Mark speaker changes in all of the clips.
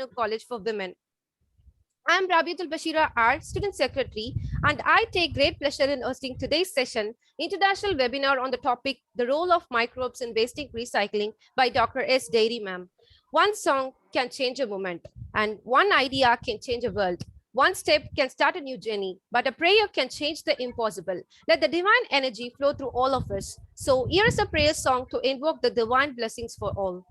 Speaker 1: College for Women. I am Rabiatul Bashira R, Student Secretary, and I take great pleasure in hosting today's session, international webinar on the topic, The Role of Microbes in Waste Recycling by Dr. S. Dairy Ma'am. One song can change a moment, and one idea can change a world. One step can start a new journey, but a prayer can change the impossible. Let the divine energy flow through all of us. So here is a prayer song to invoke the divine blessings for all.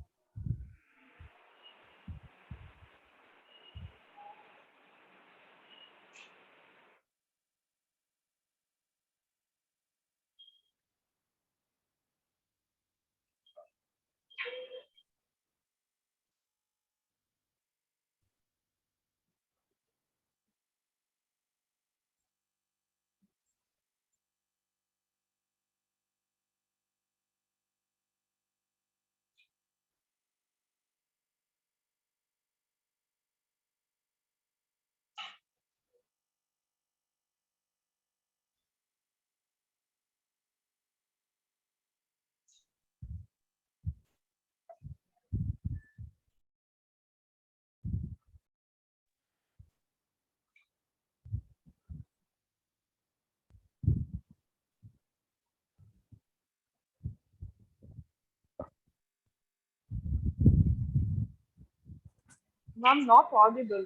Speaker 2: I'm not audible.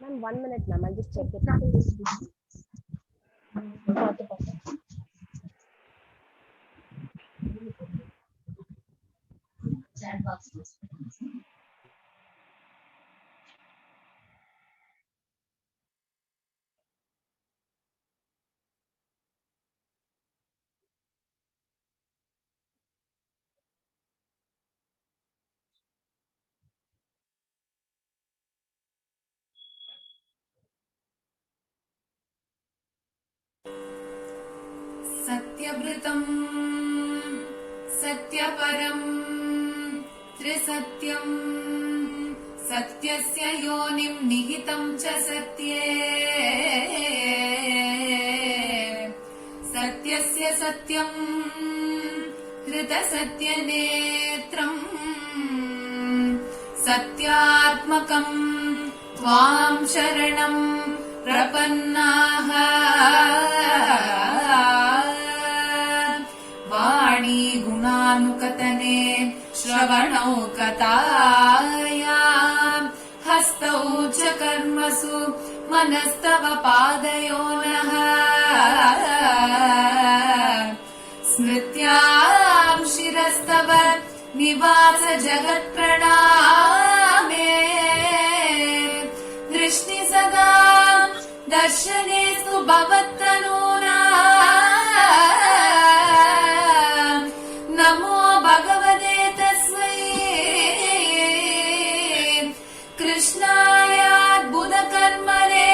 Speaker 1: Ma'am, 1 minute, ma'am. I'll just check it.
Speaker 3: सत्यव्रतम् सत्यपरम् त्रिसत्यम् सत्यस्य योनिम् निहितम् च सत्ये सत्यस्य सत्यम् हृतसत्यनेत्रम् सत्यात्मकम् त्वाम् शरणम् प्रपन्नाः वाणी गुणानुकतने श्रवणौ कथायाम् हस्तौ च कर्मसु मनस्तव पादयोनः स्मृत्याम् शिरस्तव निवास जगत्प्रणामे दृष्टि सदा दर्शनेस्तु भवत्तनूना नमो भगवते तस्मै कृष्णायाद्भुतकर्मणे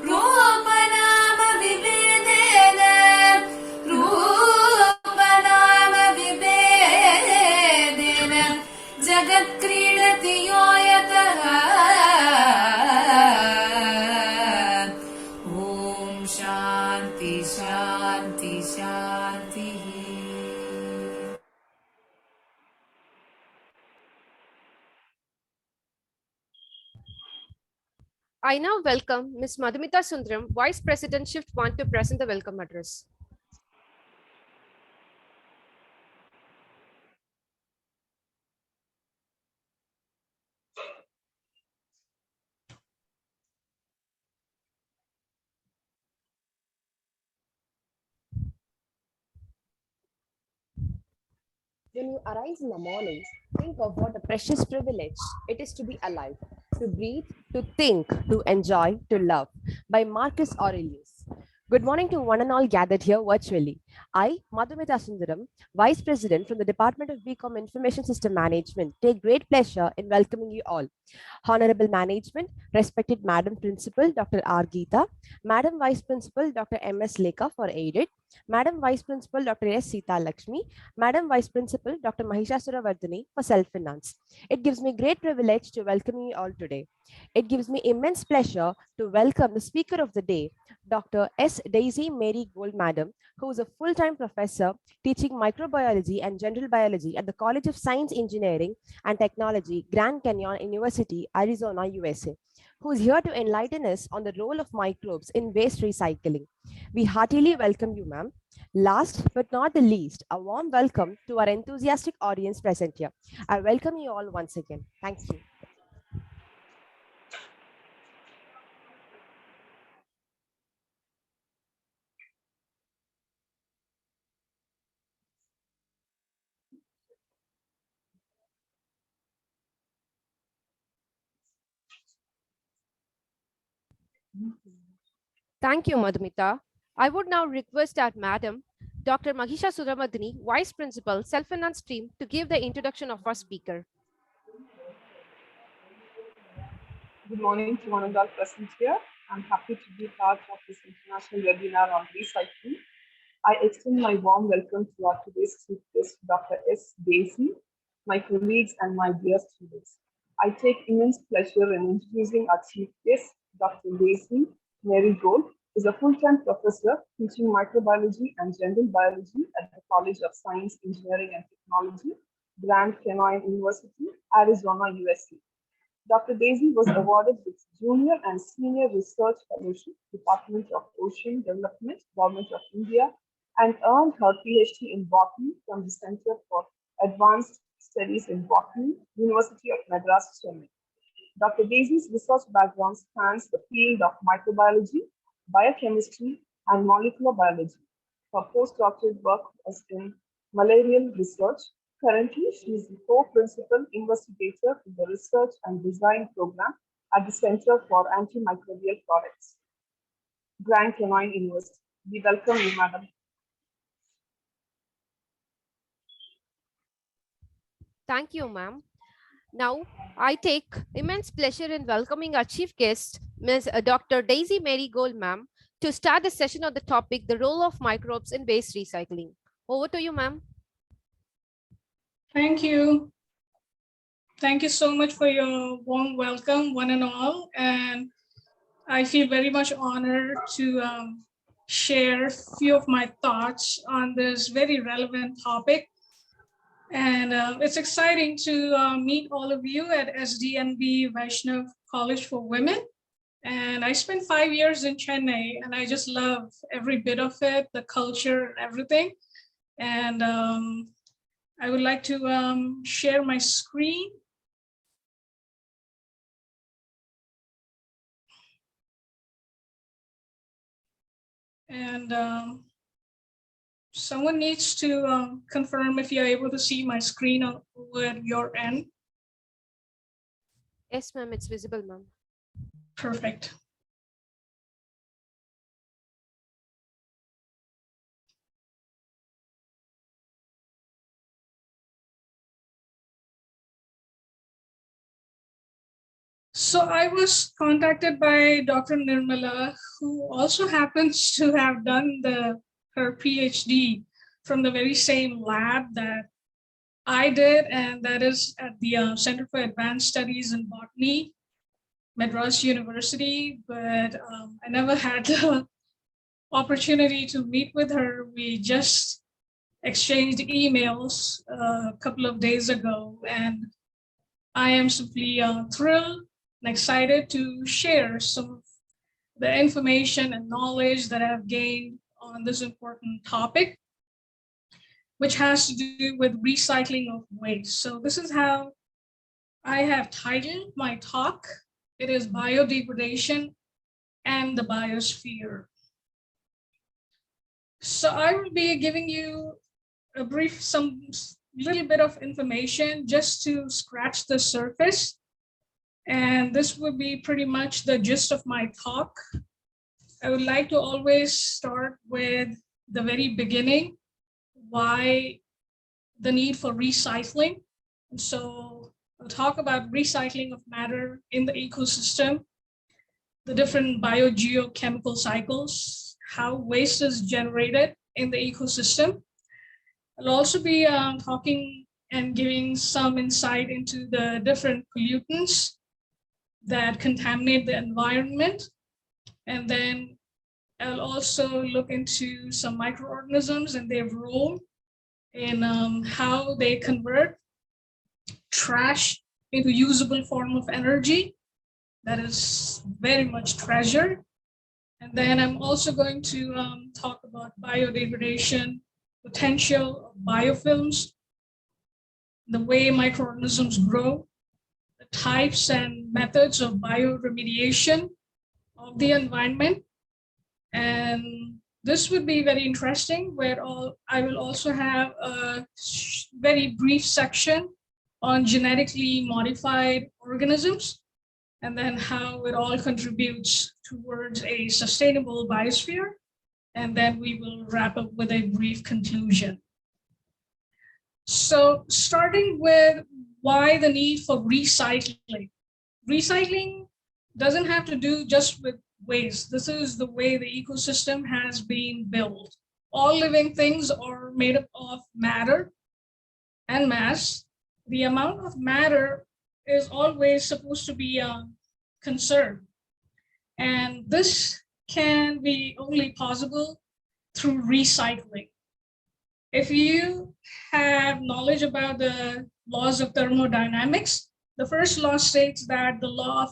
Speaker 3: रूपनाम विभेदेन जगत्क्रीडति यो यतः ॐ शान्ति शान्ति शान्तिः
Speaker 1: I now welcome Ms. Madhumita Sundaram, Vice President Shift 1 to present the welcome address. When you arise in the morning, think of what a precious privilege it is to be alive, to breathe, to think, to enjoy, to love. By Marcus Aurelius. Good morning to one and all gathered here virtually. I, Madhumita Sundaram, Vice President from the Department of BCom Information System Management, take great pleasure in welcoming you all. Honorable Management, respected Madam Principal, Dr. R. Geeta, Madam Vice Principal, Dr. M.S. Lekha for aided, Madam Vice Principal Dr. S. Sita Lakshmi, Madam Vice Principal Dr. Mahishasura Vardhani for Self-Finance. It gives me great privilege to welcome you all today. It gives me immense pleasure to welcome the speaker of the day, Dr. S. Daisy Mary Gold Madam, who is a full-time professor teaching microbiology and general biology at the College of Science, Engineering and Technology, Grand Canyon University, Arizona, USA, who is here to enlighten us on the role of microbes in waste recycling. We heartily welcome you, ma'am. Last but not the least, a warm welcome to our enthusiastic audience present here. I welcome you all once again. Thank you. Thank you, Madhumita. I would now request our Madam, Dr. Mahisha Suramadini, Vice Principal, Self-Finance Stream, to give the introduction of our speaker.
Speaker 2: Good morning to one and all present here. I'm happy to be part of this international webinar on recycling. I extend my warm welcome to our today's chief guest, Dr. S. Daisy, my colleagues, and my dear students. I take immense pleasure in introducing our chief guest, Dr. Daisy Mary Gold, is a full-time professor teaching microbiology and general biology at the College of Science, Engineering, and Technology, Grand Canyon University, Arizona, USA. Dr. Daisy was awarded with Junior and Senior Research Fellowship, Department of Ocean Development, Government of India, and earned her PhD in Botany from the Center for Advanced Studies in Botany, University of Madras, Chennai. Dr. Daisy's research background spans the field of microbiology, biochemistry, and molecular biology. Her postdoctoral work was in malarial research. Currently, she is the co-principal investigator in the Research and Design Program at the Center for Antimicrobial Products, Grand Canyon University. We welcome you, madam.
Speaker 1: Thank you, ma'am. Now, I take immense pleasure in welcoming our chief guest, Ms. Dr. Daisy Mary Gold, ma'am, to start the session on the topic, the role of microbes in waste recycling. Over to you, ma'am.
Speaker 4: Thank you. Thank you so much for your warm welcome, one and all. And I feel very much honored to share a few of my thoughts on this very relevant topic. And it's exciting to meet all of you at SDNB Vaishnav College for Women. And I spent 5 years in Chennai, and I just love every bit of it, the culture and everything. And I would like to share my screen. And someone needs to confirm if you're able to see my screen over at your end.
Speaker 1: Yes, ma'am, it's visible, ma'am.
Speaker 4: Perfect. So I was contacted by Dr. Nirmala, who also happens to have done her PhD from the very same lab that I did, and that is at the Center for Advanced Studies in Botany, Madras University, but I never had the opportunity to meet with her. We just exchanged emails a couple of days ago, and I am simply thrilled and excited to share some of the information and knowledge that I've gained on this important topic, which has to do with recycling of waste. So this is how I have titled my talk. It is biodegradation and the biosphere. So I will be giving you a brief, some little bit of information just to scratch the surface. And this would be pretty much the gist of my talk. I would like to always start with the very beginning, why the need for recycling. And so I'll talk about recycling of matter in the ecosystem, the different biogeochemical cycles, how waste is generated, in the ecosystem. I'll also be talking and giving some insight into the different pollutants that contaminate the environment. And then I'll also look into some microorganisms and their role in how they convert trash into usable form of energy that is very much treasured. And then I'm also going to talk about biodegradation, potential of biofilms, the way microorganisms grow, the types and methods of bioremediation of the environment. And this would be very interesting, where I will also have a very brief section on genetically modified organisms, and then how it all contributes towards a sustainable biosphere. And then we will wrap up with a brief conclusion. So starting with why the need for recycling. Recycling doesn't have to do just with waste. This is the way the ecosystem has been built. All living things are made up of matter and mass. The amount of matter is always supposed to be conserved. And this can be only possible through recycling. If you have knowledge about the laws of thermodynamics, the first law states that the law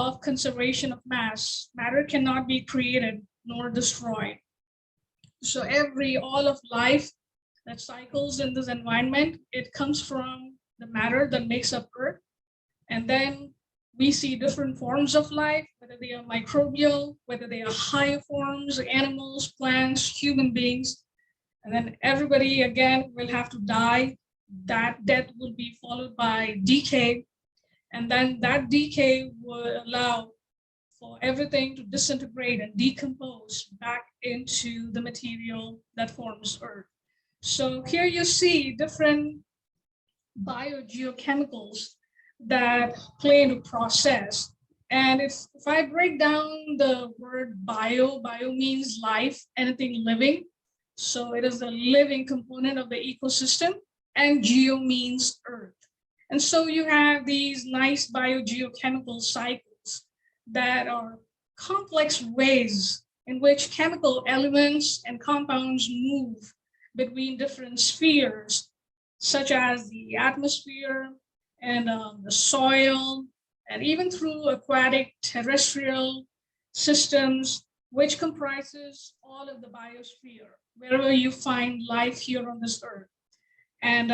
Speaker 4: of conservation of mass. Matter cannot be created nor destroyed. So all of life that cycles in this environment, it comes from the matter that makes up Earth. And then we see different forms of life, whether they are microbial, whether they are higher forms, animals, plants, human beings. And then everybody again will have to die. That death will be followed by decay. And then that decay will allow for everything to disintegrate and decompose back into the material that forms Earth. So here you see different biogeochemicals that play into process. And if I break down the word bio means life, anything living. So it is the living component of the ecosystem, and geo means Earth. And so you have these nice biogeochemical cycles that are complex ways in which chemical elements and compounds move between different spheres, such as the atmosphere and the soil, and even through aquatic terrestrial systems, which comprises all of the biosphere, wherever you find life here on this Earth. And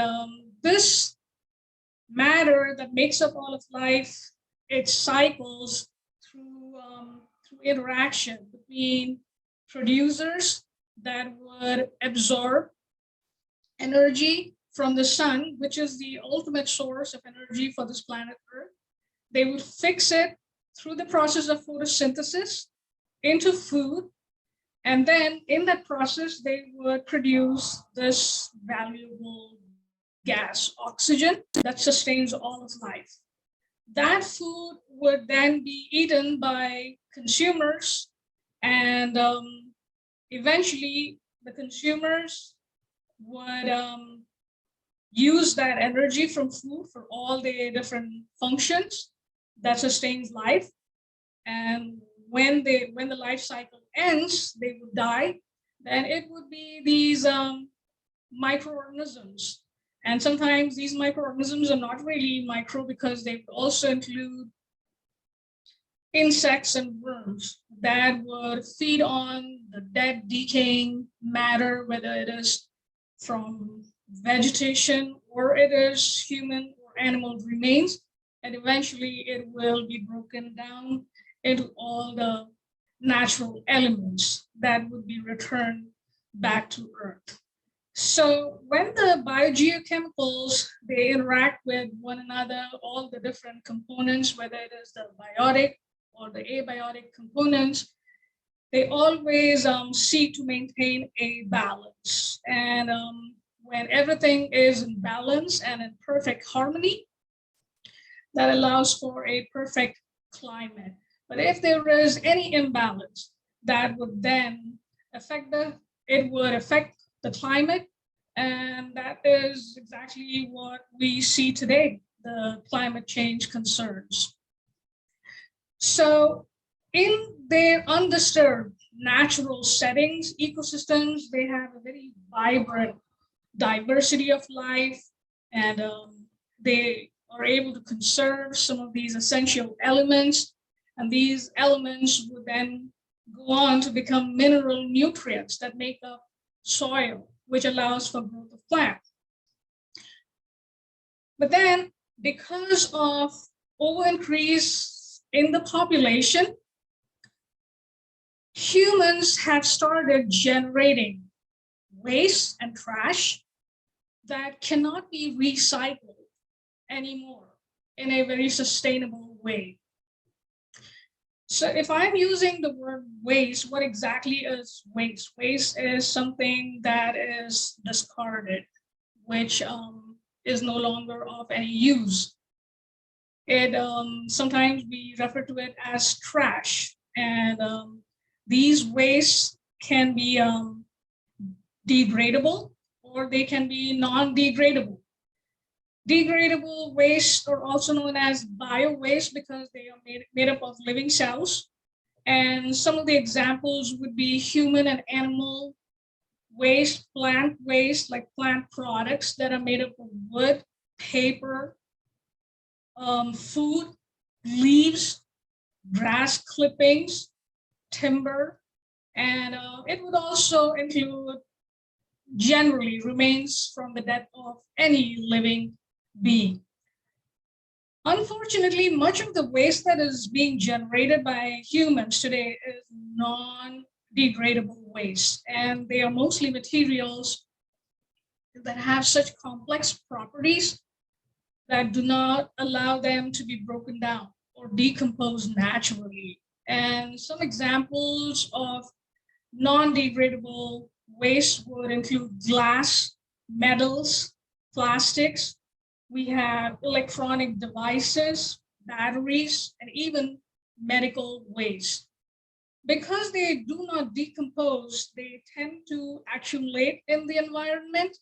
Speaker 4: this matter that makes up all of life, it cycles through interaction between producers that would absorb energy from the sun, which is the ultimate source of energy for this planet Earth. They would fix it through the process of photosynthesis into food. And then in that process, they would produce this valuable gas, oxygen, that sustains all of life. That food would then be eaten by consumers, and eventually the consumers would use that energy from food for all the different functions that sustains life. And when the life cycle ends, they would die. Then it would be these microorganisms. And sometimes these microorganisms are not really micro, because they also include insects and worms that would feed on the dead, decaying matter, whether it is from vegetation or it is human or animal remains. And eventually it will be broken down into all the natural elements that would be returned back to Earth. So when the biogeochemicals, they interact with one another, all the different components, whether it is the biotic or the abiotic components, they always seek to maintain a balance. And when everything is in balance and in perfect harmony, that allows for a perfect climate. But if there is any imbalance, that would then affect the it would affect the climate. And that is exactly what we see today, the climate change concerns. So in their undisturbed natural settings, ecosystems, they have a very vibrant diversity of life, and they are able to conserve some of these essential elements. And these elements would then go on to become mineral nutrients that make up soil, which allows for growth of plants. But then, because of over increase in the population, humans have started generating waste and trash that cannot be recycled anymore in a very sustainable way. So if I'm using the word waste, what exactly is waste? Waste is something that is discarded, which is no longer of any use. It sometimes we refer to it as trash, and these wastes can be degradable, or they can be non-degradable. Degradable waste are also known as bio waste because they are made up of living cells. And some of the examples would be human and animal waste, plant waste, like plant products that are made up of wood, paper, food, leaves, grass clippings, timber, and it would also include generally remains from the death of any living being. Unfortunately, much of the waste that is being generated by humans today is non-degradable waste, and they are mostly materials that have such complex properties that do not allow them to be broken down or decompose naturally. And some examples of non-degradable waste would include glass, metals, plastics. We have electronic devices, batteries, and even medical waste. Because they do not decompose, they tend to accumulate in the environment,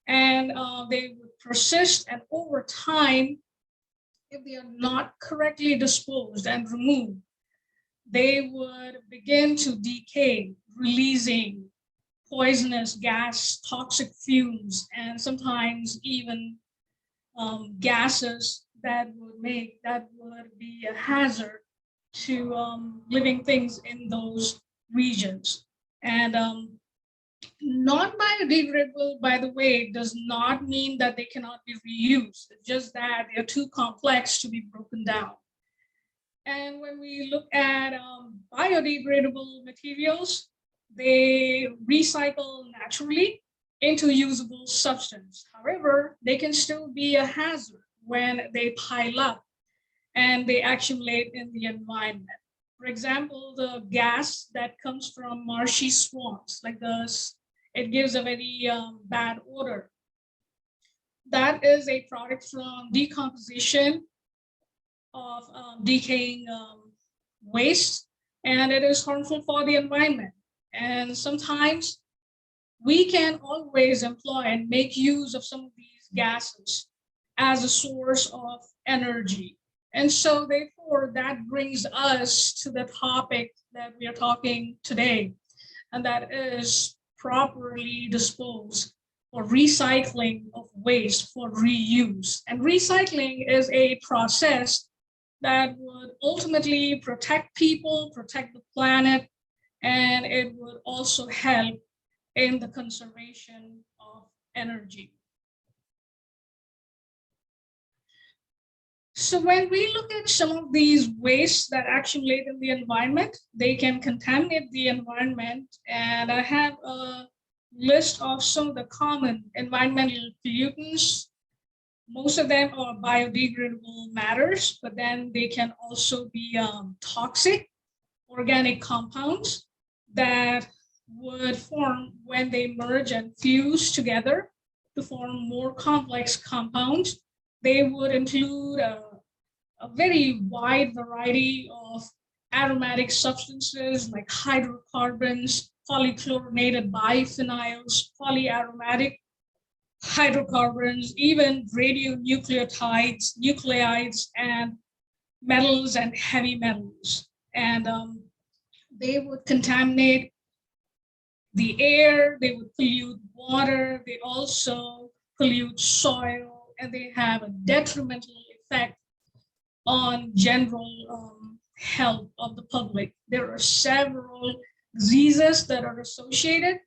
Speaker 4: and they would persist, and over time, if they are not correctly disposed and removed, they would begin to decay, releasing poisonous gas, toxic fumes, and sometimes even gases that would be a hazard to living things in those regions. And non-biodegradable, by the way, does not mean that they cannot be reused. It's just that they are too complex to be broken down. And when we look at biodegradable materials, they recycle naturally into usable substance. However, they can still be a hazard when they pile up and they accumulate in the environment. For example, the gas that comes from marshy swamps, like this, it gives a very bad odor. That is a product from decomposition of decaying waste, and it is harmful for the environment. And sometimes we can always employ and make use of some of these gases as a source of energy. And so therefore, that brings us to the topic that we are talking today, and that is properly disposed or recycling of waste for reuse. And recycling is a process that would ultimately protect people, protect the planet, and it would also help in the conservation of energy. So when we look at some of these wastes that accumulate in the environment, they can contaminate the environment. And I have a list of some of the common environmental pollutants. Most of them are biodegradable matters, but then they can also be toxic organic compounds that would form when they merge and fuse together to form more complex compounds. They would include a very wide variety of aromatic substances like hydrocarbons, polychlorinated biphenyls, polyaromatic hydrocarbons, even radionucleotides, nucleides, and metals and heavy metals. And they would contaminate the air, they would pollute water, they also pollute soil, and they have a detrimental effect on general health of the public. There are several diseases that are associated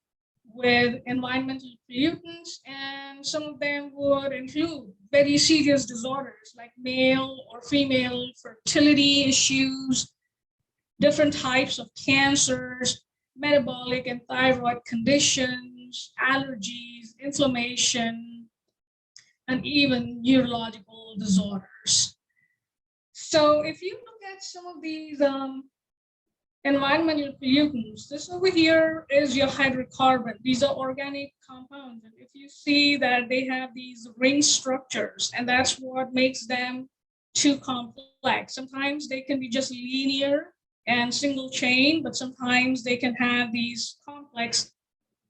Speaker 4: with environmental pollutants, and some of them would include very serious disorders like male or female fertility issues, different types of cancers, metabolic and thyroid conditions, allergies, inflammation, and even neurological disorders. So if you look at some of these environmental pollutants, this over here is your hydrocarbon. These are organic compounds. And if you see that they have these ring structures, and that's what makes them too complex. Sometimes they can be just linear and single chain, but sometimes they can have these complex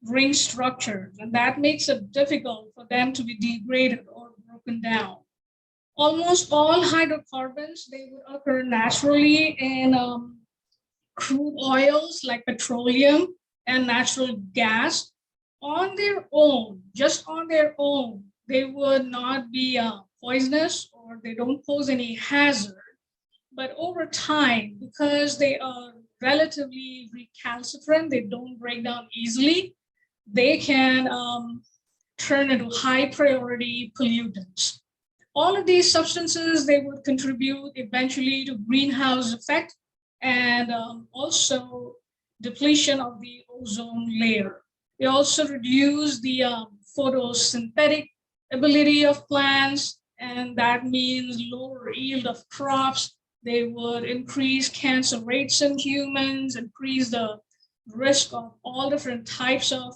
Speaker 4: ring structures, and that makes it difficult for them to be degraded or broken down. Almost all hydrocarbons, they would occur naturally in crude oils like petroleum and natural gas. On their own, just on their own, they would not be poisonous or they don't pose any hazard. But over time, because they are relatively recalcitrant, they don't break down easily, they can turn into high priority pollutants. All of these substances, they would contribute eventually to greenhouse effect and also depletion of the ozone layer. They also reduce the photosynthetic ability of plants, and that means lower yield of crops. They would increase cancer rates in humans, increase the risk of all different types of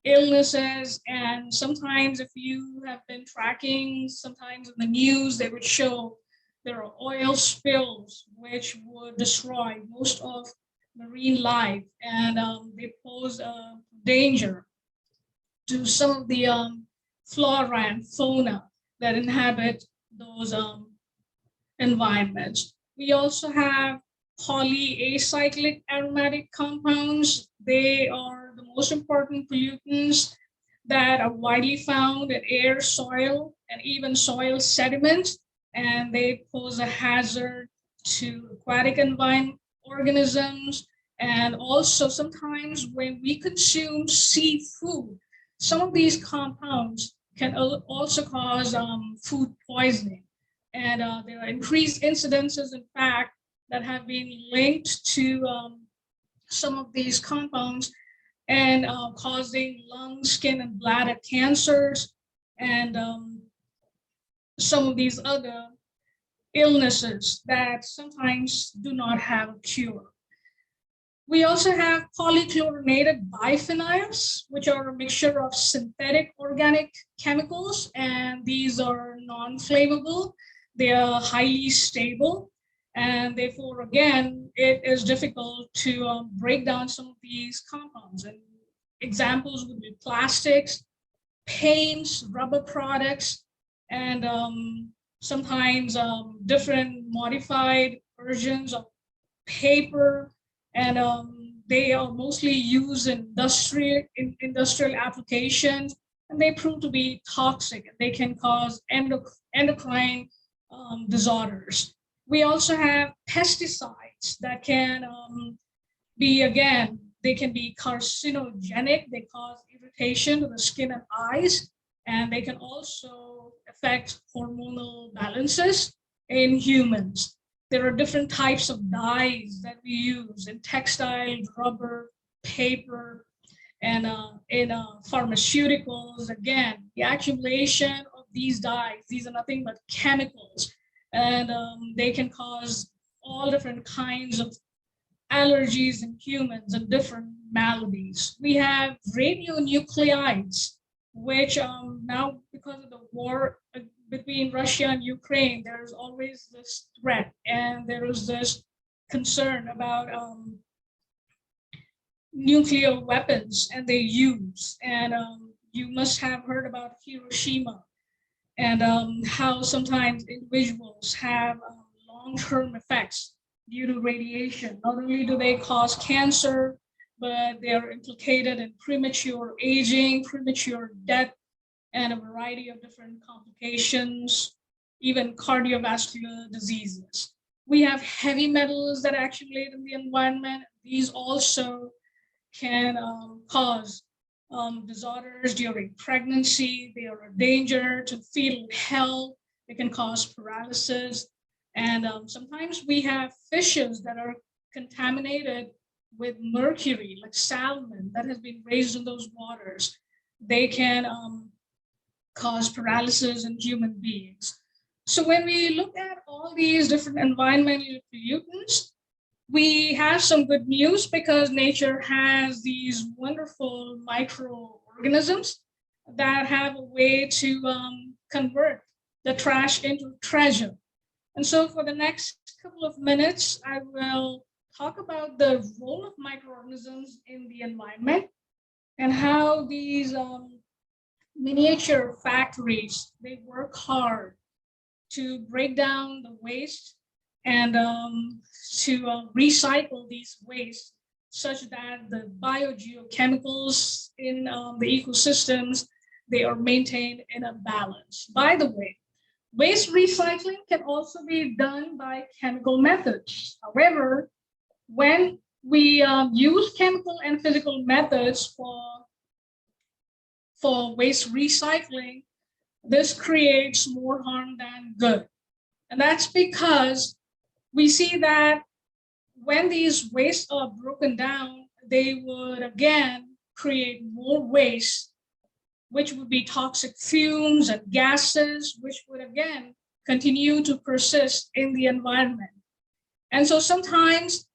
Speaker 4: illnesses. And sometimes if you have been tracking, sometimes in the news, they would show there are oil spills which would destroy most of marine life, and they pose a danger to some of the flora and fauna that inhabit those environments. We also have polyacyclic aromatic compounds. They are the most important pollutants that are widely found in air, soil, and even soil sediments, and they pose a hazard to aquatic organisms. And also sometimes when we consume seafood, some of these compounds can also cause food poisoning. And there are increased incidences, in fact, that have been linked to some of these compounds and causing lung, skin, and bladder cancers, and some of these other illnesses that sometimes do not have a cure. We also have polychlorinated biphenyls, which are a mixture of synthetic organic chemicals, and these are non-flammable. They are highly stable, and therefore, again, it is difficult to break down some of these compounds. And examples would be plastics, paints, rubber products, and sometimes different modified versions of paper, and they are mostly used in industrial applications, and they prove to be toxic, and they can cause endocrine disorders. We also have pesticides that can be, again, they can be carcinogenic. They cause irritation to the skin and eyes, and they can also affect hormonal balances in humans. There are different types of dyes that we use in textile, rubber, paper, and in pharmaceuticals. Again, the accumulation of these dyes, these are nothing but chemicals, and they can cause all different kinds of allergies in humans and different maladies. We have radionucleides, which now, because of the war between Russia and Ukraine, there's always this threat, and there is this concern about nuclear weapons and they use. And you must have heard about Hiroshima and how sometimes individuals have long-term effects due to radiation. Not only do they cause cancer, but they are implicated in premature aging, premature death, and a variety of different complications, even cardiovascular diseases. We have heavy metals that accumulate in the environment. These also can cause disorders during pregnancy. They are a danger to fetal health. They can cause paralysis. And sometimes we have fishes that are contaminated with mercury, like salmon that has been raised in those waters. They can cause paralysis in human beings. So when we look at all these different environmental pollutants, we have some good news because nature has these wonderful microorganisms that have a way to convert the trash into treasure. And so for the next couple of minutes, I will talk about the role of microorganisms in the environment and how these miniature factories, they work hard to break down the waste and to recycle these wastes such that the biogeochemicals in the ecosystems, they are maintained in a balance. By the way, waste recycling can also be done by chemical methods. However, when we use chemical and physical methods for waste recycling, this creates more harm than good. And that's because we see that when these wastes are broken down, they would again create more waste, which would be toxic fumes and gases, which would again continue to persist in the environment. And so sometimes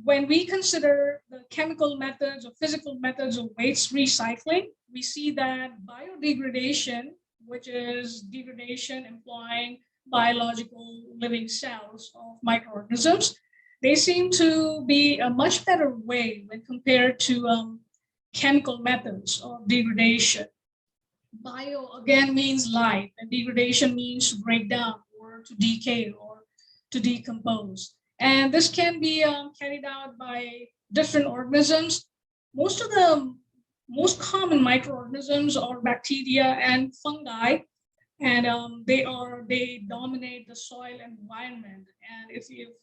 Speaker 4: when we consider the chemical methods or physical methods of waste recycling, we see that biodegradation, which is degradation implying biological living cells of microorganisms, they seem to be a much better way when compared to chemical methods of degradation. Bio again means life, and degradation means to break down or to decay or to decompose. And this can be carried out by different organisms. Most of the most common microorganisms are bacteria and fungi, and they dominate the soil environment. And if you,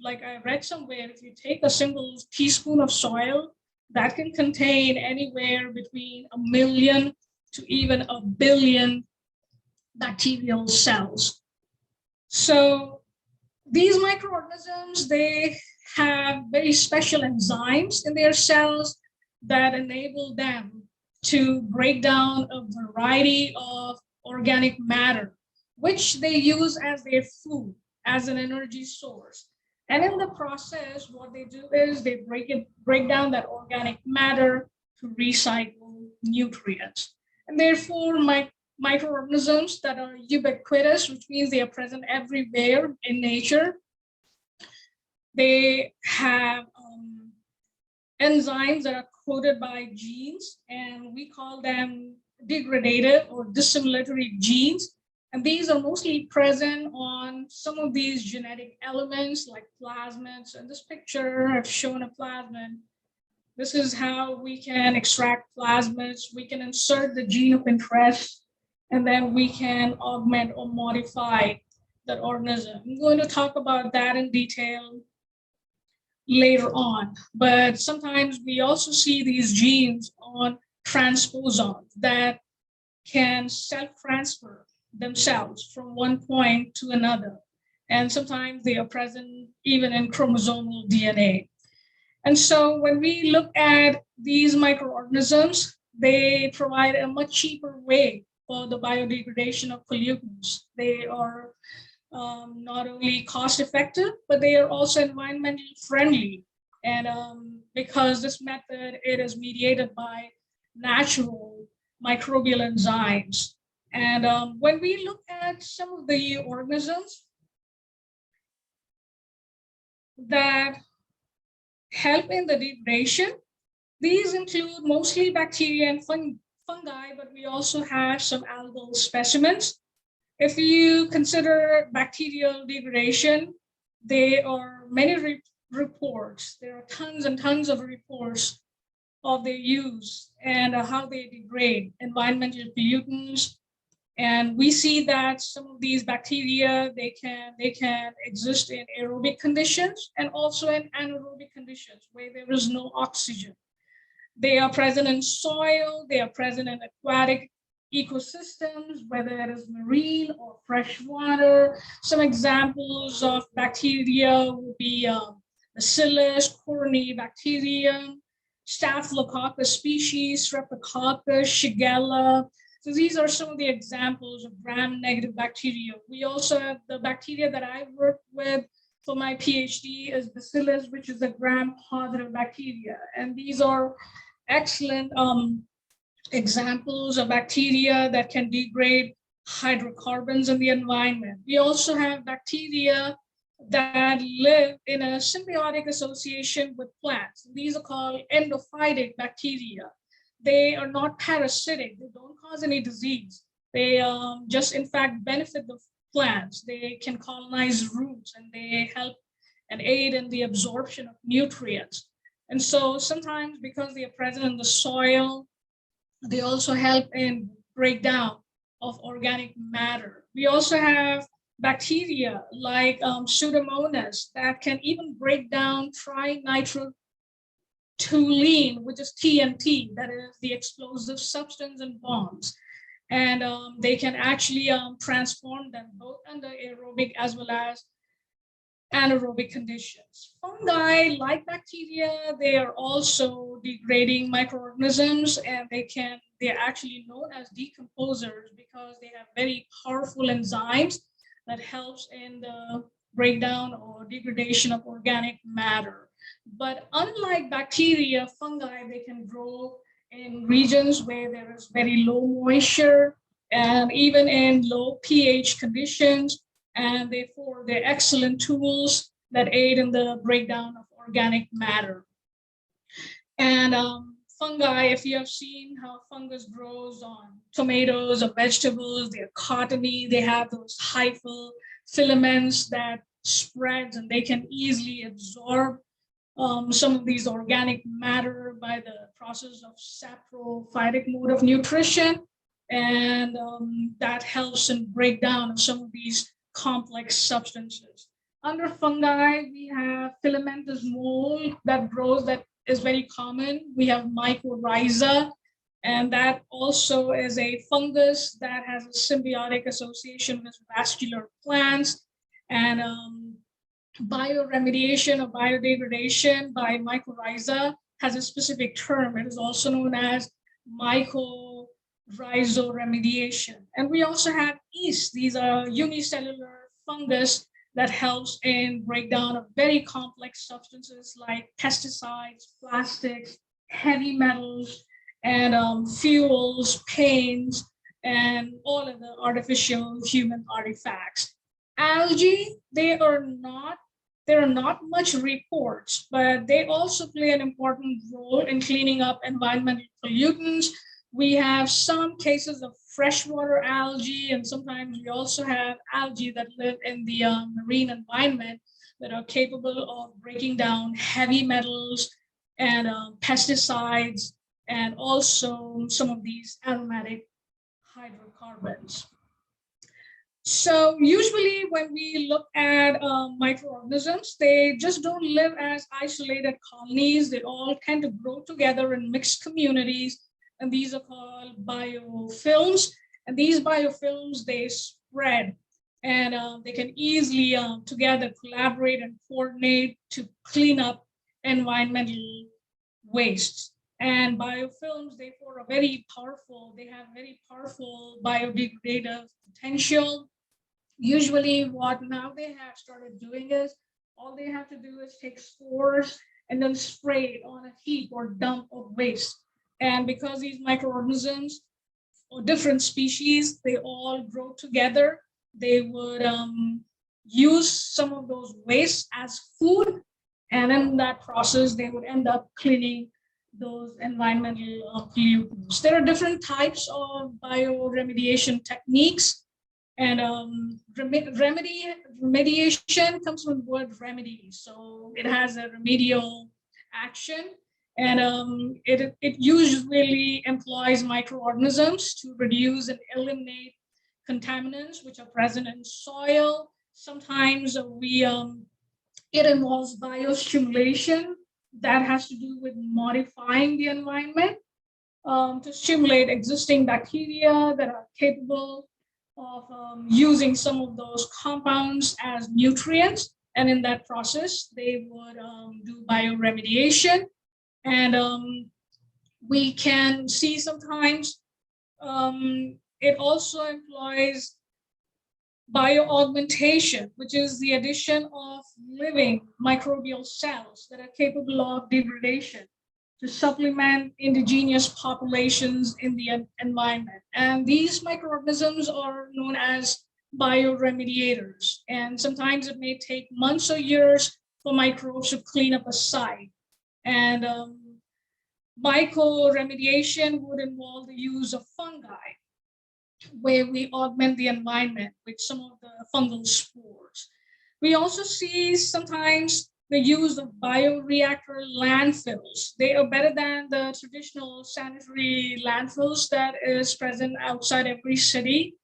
Speaker 4: like I read somewhere, if you take a single teaspoon of soil, that can contain anywhere between 1 million to even 1 billion bacterial cells. So these microorganisms, they have very special enzymes in their cells that enable them to break down a variety of organic matter, which they use as their food, as an energy source. And in the process, what they do is they break down that organic matter to recycle nutrients. And therefore, microorganisms that are ubiquitous, which means they are present everywhere in nature, they have enzymes that are coded by genes, and we call them degradative or dissimilatory genes. And these are mostly present on some of these genetic elements like plasmids. In this picture, I've shown a plasmid. This is how we can extract plasmids. We can insert the gene of interest, and then we can augment or modify that organism. I'm going to talk about that in detail later on. But sometimes we also see these genes on transposons that can self-transfer themselves from one point to another. And sometimes they are present even in chromosomal DNA. And so when we look at these microorganisms, they provide a much cheaper way for the biodegradation of pollutants. They are not only cost effective, but they are also environmentally friendly. And because this method, it is mediated by natural microbial enzymes. And when we look at some of the organisms that help in the degradation, These include mostly bacteria and fungi, but we also have some algal specimens. If you consider bacterial degradation, there are many reports. There are tons and tons of reports of their use and how they degrade environmental pollutants. And we see that some of these bacteria, they can exist in aerobic conditions and also in anaerobic conditions where there is no oxygen. They are present in soil, they are present in aquatic ecosystems, whether it is marine or freshwater. Some examples of bacteria would be Bacillus, Corynebacterium, Staphylococcus species, Streptococcus, Shigella. So these are some of the examples of gram-negative bacteria. We also have the bacteria that I work with for my PhD is Bacillus, which is a gram-positive bacteria. And these are excellent examples of bacteria that can degrade hydrocarbons in the environment. We also have bacteria that live in a symbiotic association with plants. These are called endophytic bacteria. They are not parasitic. They don't cause any disease. They just, in fact, benefit the plants. They can colonize roots and they help and aid in the absorption of nutrients. And so sometimes because they are present in the soil, they also help in breakdown of organic matter. We also have bacteria like Pseudomonas that can even break down trinitrotoluene, which is TNT, that is the explosive substance in bombs. And they can actually transform them both under aerobic as well as anaerobic conditions. Fungi, like bacteria, they are also degrading microorganisms, and they're actually known as decomposers because they have very powerful enzymes that helps in the breakdown or degradation of organic matter. But unlike bacteria, fungi, they can grow in regions where there is very low moisture and even in low pH conditions, and therefore they're excellent tools that aid in the breakdown of organic matter. And fungi, if you have seen how fungus grows on tomatoes or vegetables, they're cottony, they have those hyphal filaments that spreads and they can easily absorb some of these organic matter by the process of saprophytic mode of nutrition. And that helps in breakdown of some of these complex substances. Under fungi, we have filamentous mold that grows, that is very common. We have mycorrhiza, and that also is a fungus that has a symbiotic association with vascular plants. And bioremediation or biodegradation by mycorrhiza has a specific term. It is also known as mycorrhizoremediation. And we also have yeast. These are unicellular fungus that helps in breakdown of very complex substances like pesticides, plastics, heavy metals, and fuels, paints, and all of the artificial human artifacts. Algae, there are not much reports, but they also play an important role in cleaning up environmental pollutants. We have some cases of freshwater algae, and sometimes we also have algae that live in the marine environment that are capable of breaking down heavy metals and pesticides, and also some of these aromatic hydrocarbons. So usually when we look at microorganisms, they just don't live as isolated colonies. They all tend to grow together in mixed communities, and these are called biofilms. And these biofilms, they spread, and they can easily together collaborate and coordinate to clean up environmental wastes. And biofilms, therefore, are very powerful. They have very powerful biodegradative potential. Usually what now they have started doing is all they have to do is take spores and then spray it on a heap or dump of waste. And because these microorganisms or different species, they all grow together, they would use some of those wastes as food. And in that process, they would end up cleaning those environmental pollutants. There are different types of bioremediation techniques, and remediation comes from the word remedy, so it has a remedial action, and it usually employs microorganisms to reduce and eliminate contaminants which are present in soil. Sometimes it involves biostimulation that has to do with modifying the environment to stimulate existing bacteria that are capable of using some of those compounds as nutrients. And in that process, they would do bioremediation. And we can see sometimes it also employs bioaugmentation, which is the addition of living microbial cells that are capable of degradation to supplement indigenous populations in the environment. And these microorganisms are known as bioremediators. And sometimes it may take months or years for microbes to clean up a site. And mycoremediation would involve the use of fungi, where we augment the environment with some of the fungal spores. We also see sometimes the use of bioreactor landfills. They are better than the traditional sanitary landfills that is present outside every city.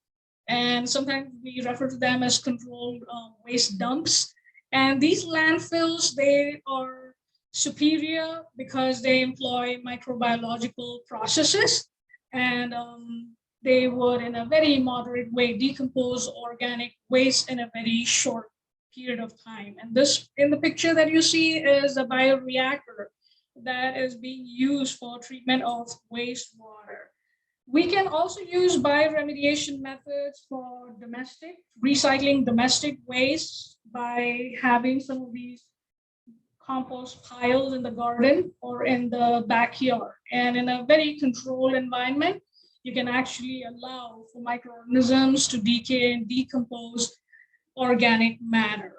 Speaker 4: And sometimes we refer to them as controlled waste dumps. And these landfills, they are superior because they employ microbiological processes, and they would, in a very moderate way, decompose organic waste in a very short period of time. And this, in the picture that you see, is a bioreactor that is being used for treatment of wastewater. We can also use bioremediation methods for recycling domestic waste by having some of these compost piles in the garden or in the backyard. And in a very controlled environment, you can actually allow for microorganisms to decay and decompose organic matter.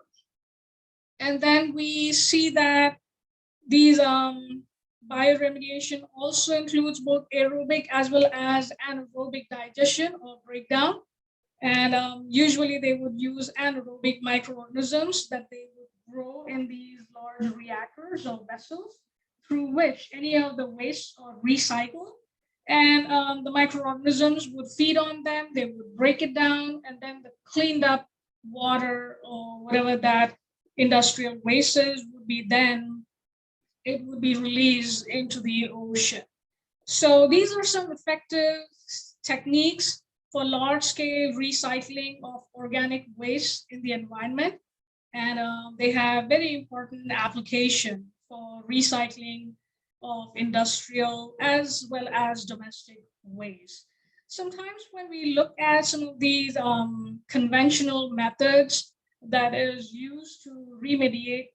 Speaker 4: And then we see that these bioremediation also includes both aerobic as well as anaerobic digestion or breakdown. And usually they would use anaerobic microorganisms that they would grow in these large reactors or vessels through which any of the waste are recycled. And the microorganisms would feed on them, they would break it down, and then the cleaned up water or whatever that industrial waste is would be then, it would be released into the ocean. So these are some effective techniques for large-scale recycling of organic waste in the environment. And they have very important application for recycling of industrial as well as domestic waste. Sometimes when we look at some of these conventional methods that is used to remediate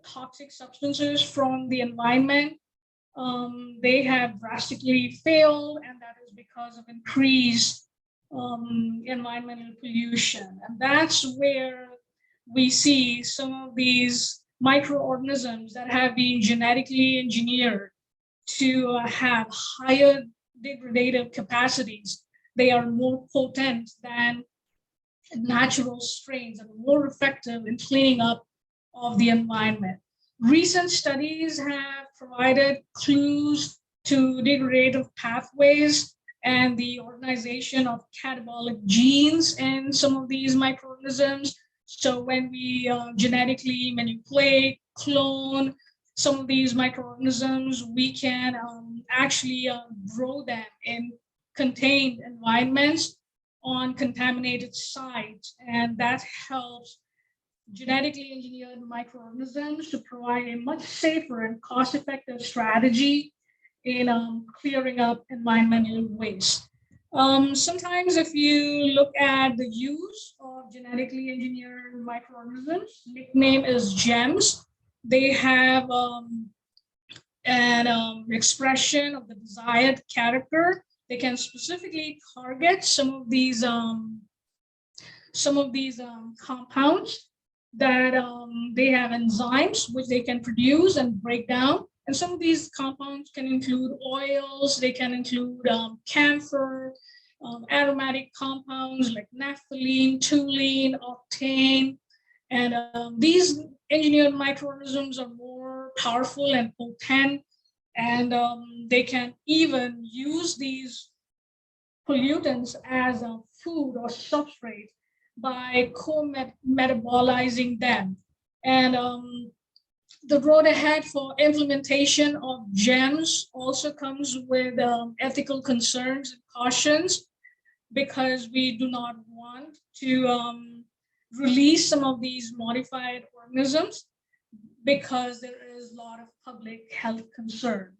Speaker 4: toxic substances from the environment, they have drastically failed, and that is because of increased environmental pollution. And that's where we see some of these microorganisms that have been genetically engineered to have higher degradative capacities. They are more potent than natural strains and more effective in cleaning up of the environment. Recent studies have provided clues to degradative pathways and the organization of catabolic genes in some of these microorganisms. So when we genetically manipulate, clone some of these microorganisms, we can actually grow them in contained environments on contaminated sites. And that helps genetically engineered microorganisms to provide a much safer and cost-effective strategy in clearing up environmental waste. Sometimes if you look at the use of genetically engineered microorganisms, nickname is GEMs. They have an expression of the desired character. They can specifically target some of these compounds that they have enzymes which they can produce and break down, And some of these compounds can include oils, they can include camphor, aromatic compounds like naphthalene, toluene, octane. And these engineered microorganisms are more powerful and potent, and they can even use these pollutants as a food or substrate by co-metabolizing them. And the road ahead for implementation of GEMS also comes with ethical concerns and cautions, because we do not want to release some of these modified organisms, because there is a lot of public health concern.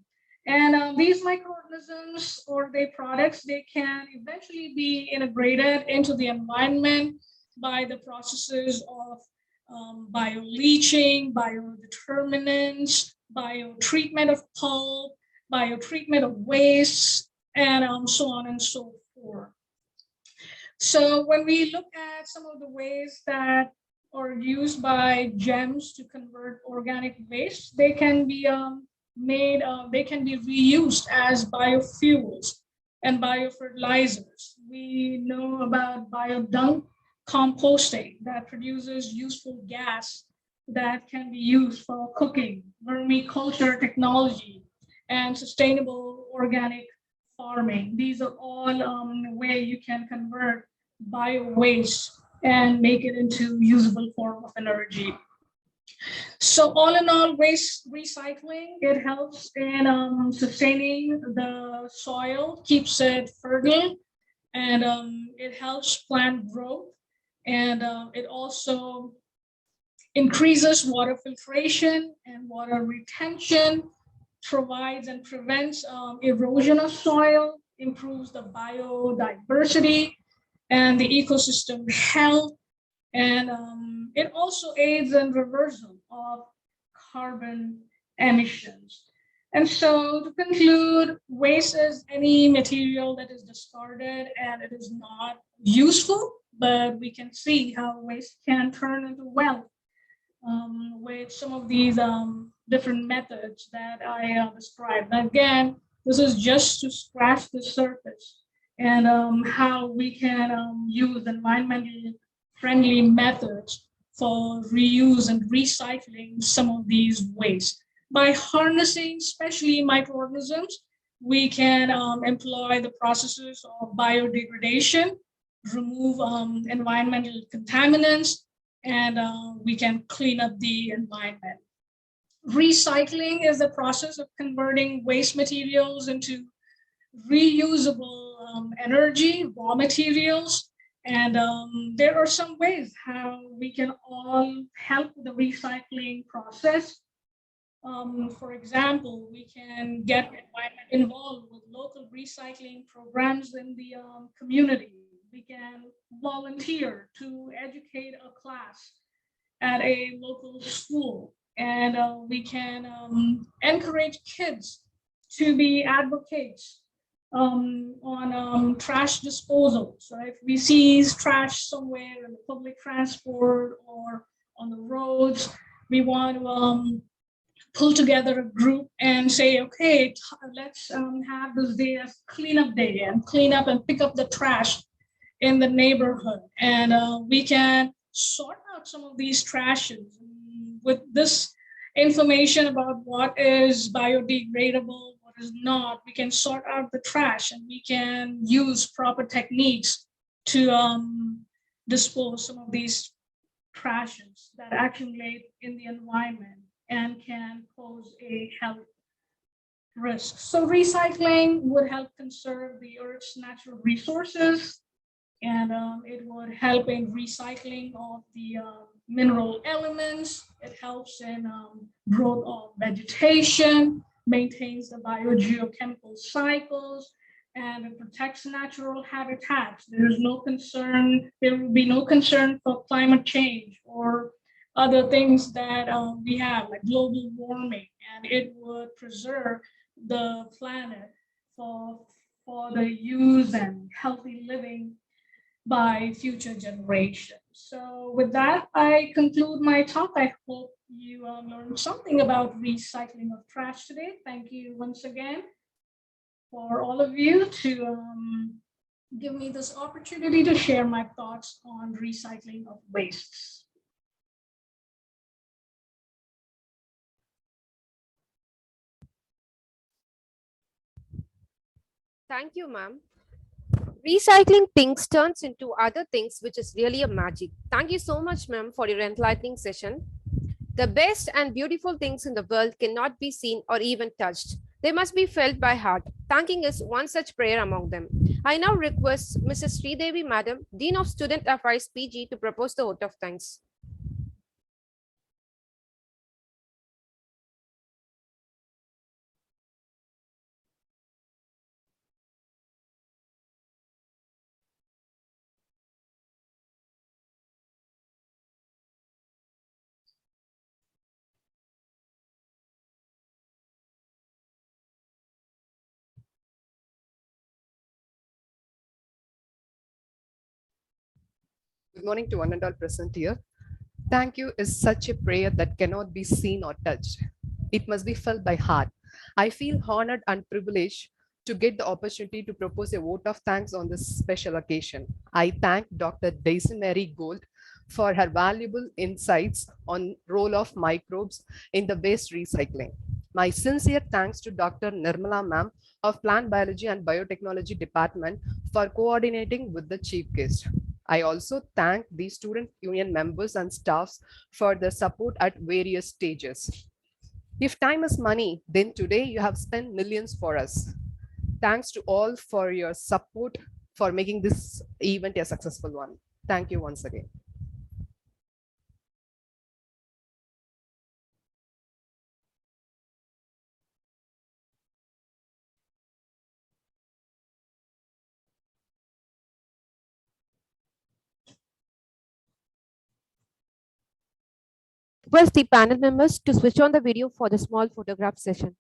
Speaker 4: And these microorganisms or their products, they can eventually be integrated into the environment by the processes of bioleaching, biodeterminants, biotreatment of pulp, biotreatment of waste, and so on and so forth. So when we look at some of the ways that are used by GEMS to convert organic waste, they can be they can be reused as biofuels and biofertilizers. We know about biodung composting that produces useful gas that can be used for cooking, vermiculture technology, and sustainable organic farming. These are all way you can convert bio waste and make it into usable form of energy. So all in all, waste recycling, it helps in sustaining the soil, keeps it fertile, and it helps plant growth, and it also increases water filtration and water retention, provides and prevents erosion of soil, improves the biodiversity and the ecosystem health, and it also aids in reversal of carbon emissions. And so to conclude, waste is any material that is discarded and it is not useful, but we can see how waste can turn into wealth with some of these different methods that I described. Again, this is just to scratch the surface, and how we can use environmentally friendly methods for reuse and recycling some of these waste. By harnessing especially microorganisms, we can employ the processes of biodegradation, remove environmental contaminants, and we can clean up the environment. Recycling is the process of converting waste materials into reusable energy, raw materials, and there are some ways how we can all help the recycling process. For example, we can get environment involved with local recycling programs in the community. We can volunteer to educate a class at a local school, and we can encourage kids to be advocates on trash disposal. So if we see trash somewhere in the public transport or on the roads, we want to pull together a group and say, okay, let's have this day as cleanup day and clean up and pick up the trash in the neighborhood. And we can sort out some of these trashes with this information about what is biodegradable, what is not. We can sort out the trash, and we can use proper techniques to dispose some of these trashes that accumulate in the environment and can pose a health risk. So recycling would help conserve the Earth's natural resources, and it would help in recycling of the mineral elements. It helps in growth of vegetation, maintains the biogeochemical cycles, and it protects natural habitats. There is no concern, there will be no concern for climate change or other things that we have, like global warming, and it would preserve the planet for the use and healthy living by future generations. So with that, I conclude my talk. I hope you learned something about recycling of trash today. Thank you once again for all of you to give me this opportunity to share my thoughts on recycling of wastes.
Speaker 1: Thank you, ma'am. Recycling things turns into other things, which is really a magic. Thank you so much, ma'am, for your enlightening session. The best and beautiful things in the world cannot be seen or even touched. They must be felt by heart. Thanking is one such prayer among them. I now request Mrs. Sridevi, Madam, Dean of Student Affairs PG, to propose the vote of thanks.
Speaker 5: Good morning to one and all present here. Thank you is such a prayer that cannot be seen or touched. It must be felt by heart. I feel honored and privileged to get the opportunity to propose a vote of thanks on this special occasion. I thank Dr. Daisy Mary Gold for her valuable insights on role of microbes in the waste recycling. My sincere thanks to Dr. Nirmala Ma'am of Plant Biology and Biotechnology Department for coordinating with the chief guest. I also thank the student union members and staffs for their support at various stages. If time is money, then today you have spent millions for us. Thanks to all for your support for making this event a successful one. Thank you once again.
Speaker 1: Request the panel members to switch on the video for the small photograph session.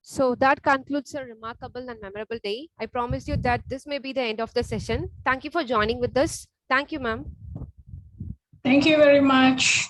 Speaker 1: So that concludes a remarkable and memorable day. I promise you that this may be the end of the session. Thank you for joining with us. Thank you, ma'am.
Speaker 4: Thank you very much.